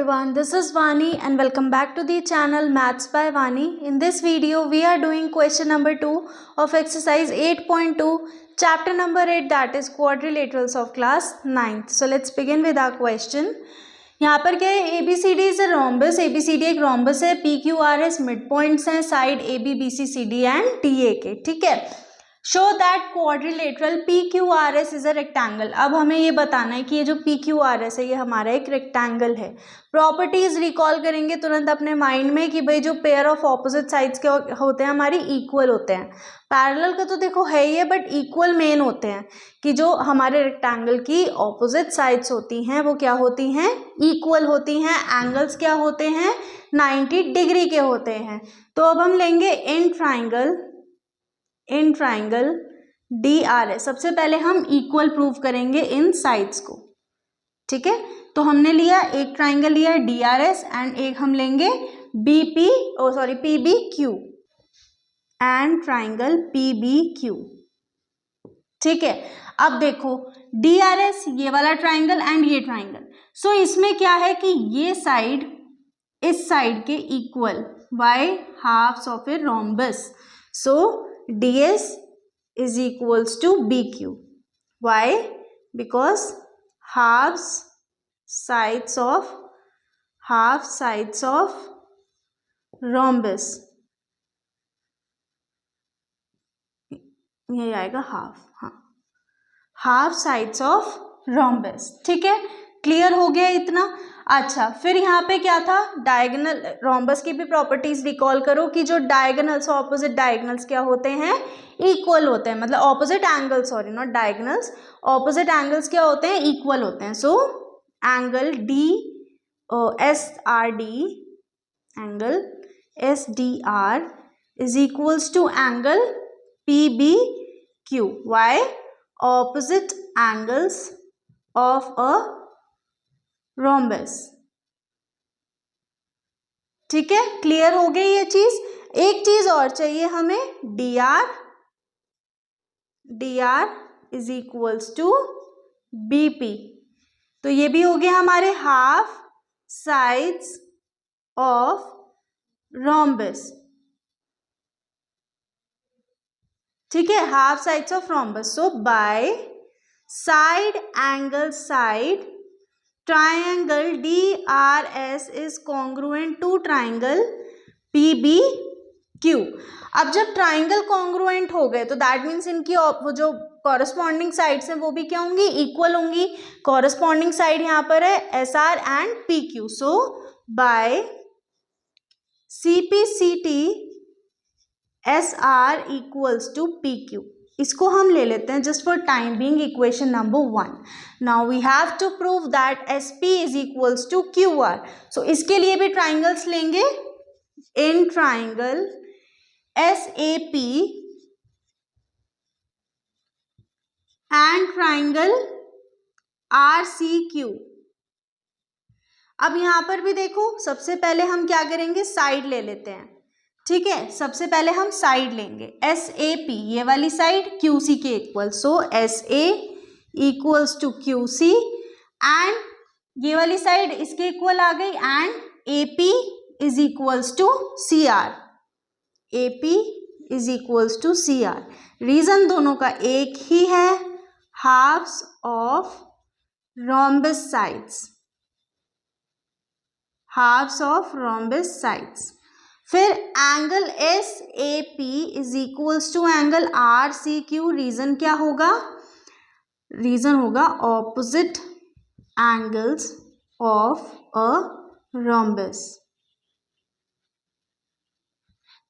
everyone, this is Vani and welcome back to the channel Maths by Vani. In this video, we are doing question number 2 of exercise 8.2, chapter number 8, that is quadrilaterals of class 9th. So let's begin with our question. यहाँ पर क्या है, ABCD is a rhombus. ABCD एक rhombus है, PQRS mid points हैं side AB BC CD and DA के, ठीक है. Show that quadrilateral PQRS is a rectangle. अब हमें ये बताना है कि ये जो PQRS है ये हमारा एक रेक्टेंगल है. प्रॉपर्टीज रिकॉल करेंगे तुरंत अपने माइंड में कि भाई जो पेयर ऑफ ऑपोजिट साइड्स के होते हैं हमारी इक्वल होते हैं. पैरेलल का तो देखो है ही है, बट इक्वल मेन होते हैं कि जो हमारे रेक्टेंगल की ऑपोजिट साइड्स होती हैं वो क्या होती हैं, इक्वल होती हैं. एंगल्स क्या होते हैं, 90 डिग्री के होते हैं. तो अब हम लेंगे इन ट्राइंगल DRS. सबसे पहले हम इक्वल प्रूव करेंगे इन साइड्स को, ठीक है. तो हमने लिया एक ट्राइंगल लिया DRS एंड एक हम लेंगे PBQ एंड ट्राइंगल PBQ, ठीक है. अब देखो DRS ये वाला ट्राइंगल एंड ये ट्राइंगल. सो इसमें क्या है कि ये साइड इस साइड के equal by halves of a rhombus. So DS is equals to BQ. Why? Because half sides of rhombus, ये आएगा हाफ, हाँ, हाफ साइड्स ऑफ rhombus, ठीक है. क्लियर हो गया इतना. अच्छा, फिर यहाँ पे क्या था, डायगोनल. रोम्बस की भी प्रॉपर्टीज रिकॉल करो कि जो डायगोनल्स ऑपोजिट डायगोनल्स क्या होते हैं, इक्वल होते हैं. मतलब opposite angles, sorry not diagonals, opposite angles क्या होते हैं, इक्वल होते हैं. So angle angle SDR is equals to angle PBQ. Why? Opposite angles of a rhombus, ठीक है. क्लियर हो गई ये चीज. एक चीज और चाहिए हमें, DR is equals to BP. तो ये भी हो गया हमारे हाफ साइड्स ऑफ रोम्बस, ठीक है, half sides of rhombus. So by side angle side, triangle DRS is congruent to triangle PBQ. अब जब ट्राइंगल कॉन्ग्रुएंट हो गए तो दैट मीन्स इनकी वो जो कॉरस्पॉन्डिंग साइड्स हैं वो भी क्या होंगी, इक्वल होंगी. कॉरस्पॉन्डिंग साइड यहाँ पर है SR and PQ. So by CPCT SR equals to PQ. इसको हम ले लेते हैं just for time being equation number 1. Now we have to prove that SP is equals to QR. So इसके लिए भी ट्राइंगल्स लेंगे. In triangle SAP and triangle RCQ. अब यहां पर भी देखो, सबसे पहले हम क्या करेंगे, साइड ले लेते हैं, ठीक है. सबसे पहले हम साइड लेंगे SAP, ये वाली साइड QC के equal. So SA equals to QC and ये वाली साइड इसके इक्वल आ गई and AP is equals to CR. AP is equals to CR. Reason दोनों का एक ही है, halfs of rhombus sides, halfs of rhombus sides. फिर angle SAP is equals to angle RCQ. Reason क्या होगा, रीजन होगा opposite angles of a rhombus,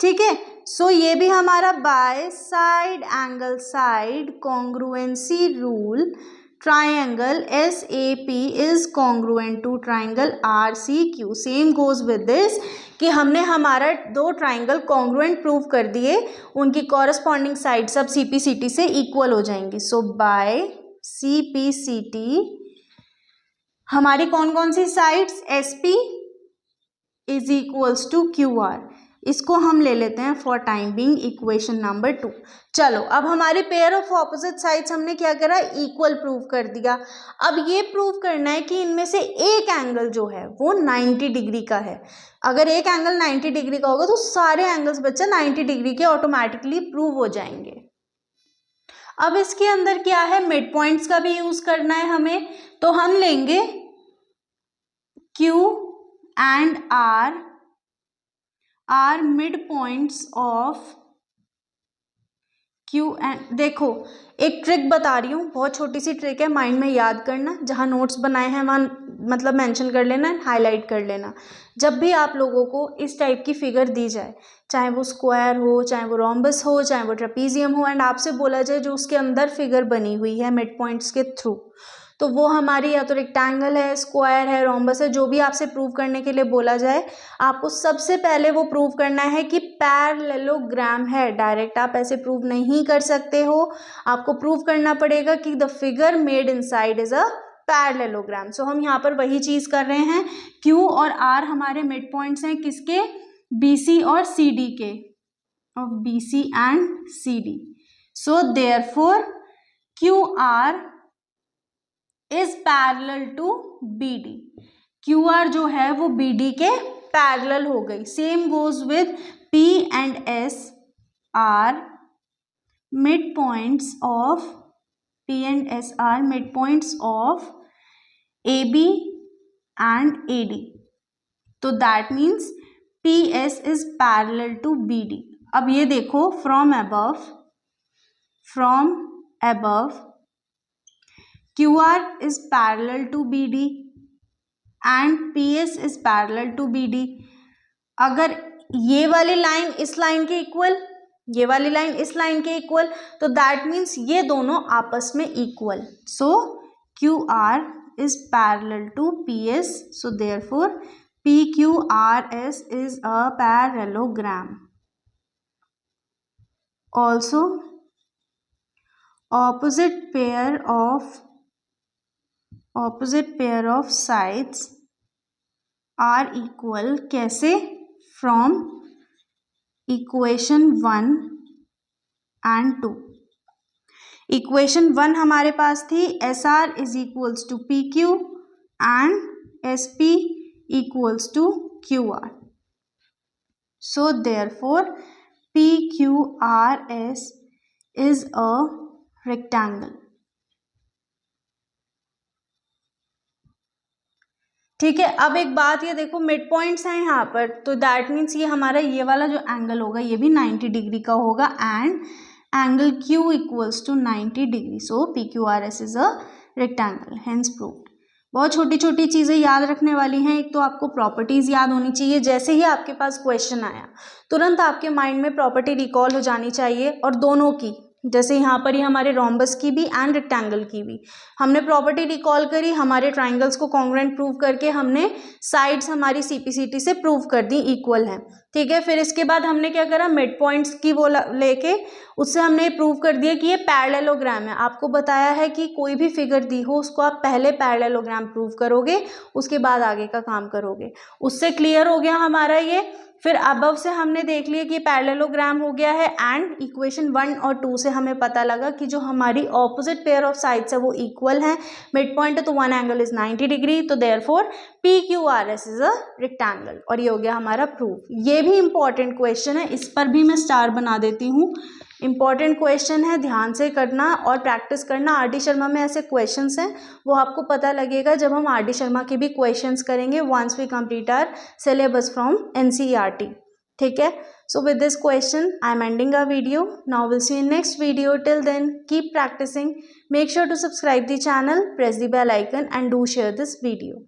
ठीक है. सो ये भी हमारा by side angle side congruency rule, triangle SAP is congruent to triangle RCQ. Same goes with this कि हमने हमारा दो ट्राइंगल कॉन्ग्रुएंट प्रूव कर दिए, उनकी कॉरस्पॉन्डिंग साइड सब CPCT से इक्वल हो जाएंगी. सो बाय CPCT हमारी कौन कौन सी sides, SP is equals to QR. इसको हम ले लेते हैं for time being equation number 2। चलो अब हमारे पेयर ऑफ ऑपोजिट साइड्स हमने क्या करा, इक्वल प्रूव कर दिया। अब ये प्रूव करना है कि इनमें से एक एंगल जो है वो 90 डिग्री का है। अगर एक एंगल 90 डिग्री का होगा तो सारे एंगल्स बच्चे 90 डिग्री के ऑटोमेटिकली प्रूव हो जाएंगे। अब इसके अंदर क्या है, मिड पॉइंट्स का भी यूज करना है हमें, तो हम लेंगे Q and R are mid points of Q and, देखो एक ट्रिक बता रही हूँ, बहुत छोटी सी ट्रिक है, माइंड में याद करना, जहाँ नोट्स बनाए हैं वहाँ मतलब मेंशन कर लेना, हाईलाइट कर लेना। जब भी आप लोगों को इस टाइप की फिगर दी जाए, चाहे वो स्क्वायर हो, चाहे वो रोम्बस हो, चाहे वो ट्रेपीजियम हो, एंड आपसे बोला जाए जो उसके अंदर फिगर बनी हुई है मिड पॉइंट्स के थ्रू, तो वो हमारी या तो रेक्टेंगल है, स्क्वायर है, रोम्बस है, जो भी आपसे प्रूव करने के लिए बोला जाए, आपको सबसे पहले वो प्रूव करना है कि पैरेललोग्राम है। डायरेक्ट आप ऐसे प्रूव नहीं कर सकते हो, आपको प्रूव करना पड़ेगा कि the figure made inside is a parallelogram. So हम यहाँ पर वही चीज कर रहे हैं। Q और R हमारे मिड पॉइंट्स हैं किसके, BC और CD के, of BC and CD। So therefore QR is parallel to BD। QR जो है वो BD के पैरेलल हो गई। Same goes with P and S are mid points of, P and S are mid points of AB and AD। तो that means PS is parallel to BD। अब ये देखो, from above QR is parallel to BD and PS is parallel to BD। अगर ये वाली line इस line के equal, ये वाली लाइन इस लाइन के इक्वल, तो दैट मीन्स ये दोनों आपस में equal. So QR is parallel to PS, so therefore PQRS is a parallelogram। Also opposite pair of sides are equal। कैसे, from equation 1 and 2। equation 1 हमारे पास थी SR is equals to PQ and SP equals to QR। so therefore PQRS is a rectangle। ठीक है। अब एक बात ये देखो, मिड पॉइंट्स हैं यहाँ पर, तो दैट मीन्स ये हमारा ये वाला जो एंगल होगा ये भी 90 डिग्री का होगा, and angle Q equals to 90 degree. So PQRS is a rectangle, hence proved. बहुत छोटी छोटी चीज़ें याद रखने वाली हैं। एक तो आपको प्रॉपर्टीज़ याद होनी चाहिए, जैसे ही आपके पास क्वेश्चन आया तुरंत आपके माइंड में प्रॉपर्टी रिकॉल हो जानी चाहिए, और दोनों की, जैसे यहाँ पर ही हमारे रोम्बस की भी एंड रेक्टेंगल की भी हमने प्रॉपर्टी रिकॉल करी, हमारे ट्राइंगल्स को कॉन्ग्रुएंट प्रूव करके हमने साइड्स हमारी CPCT से प्रूव कर दी इक्वल हैं। ठीक है, फिर इसके बाद हमने क्या करा, मिड पॉइंट्स की वो लेके उससे हमने प्रूव कर दिया कि ये पैरेललोग्राम है। आपको बताया है कि कोई भी फिगर दी हो उसको आप पहले पैरेललोग्राम प्रूव करोगे, उसके बाद आगे का काम करोगे। उससे क्लियर हो गया हमारा ये। फिर अबव से हमने देख लिया कि पैरेललोग्राम हो गया है, एंड इक्वेशन 1 और 2 से हमें पता लगा कि जो हमारी ऑपोजिट पेयर ऑफ साइड्स है वो इक्वल हैं, मिड पॉइंट है तो वन एंगल इज 90 डिग्री, तो therefore PQRS is a rectangle. और ये हो गया हमारा प्रूफ। ये भी इंपॉर्टेंट क्वेश्चन है, इस पर भी मैं स्टार बना देती हूँ। इंपॉर्टेंट क्वेश्चन है, ध्यान से करना और प्रैक्टिस करना। RD शर्मा में ऐसे क्वेश्चंस हैं, वो आपको पता लगेगा जब हम RD शर्मा के भी क्वेश्चंस करेंगे, once we complete our syllabus from NCERT। ठीक है, so with this question I am ending our video. Now we'll see you in next video. Till then, keep practicing. Make sure to subscribe the channel, press the bell icon and do share this video.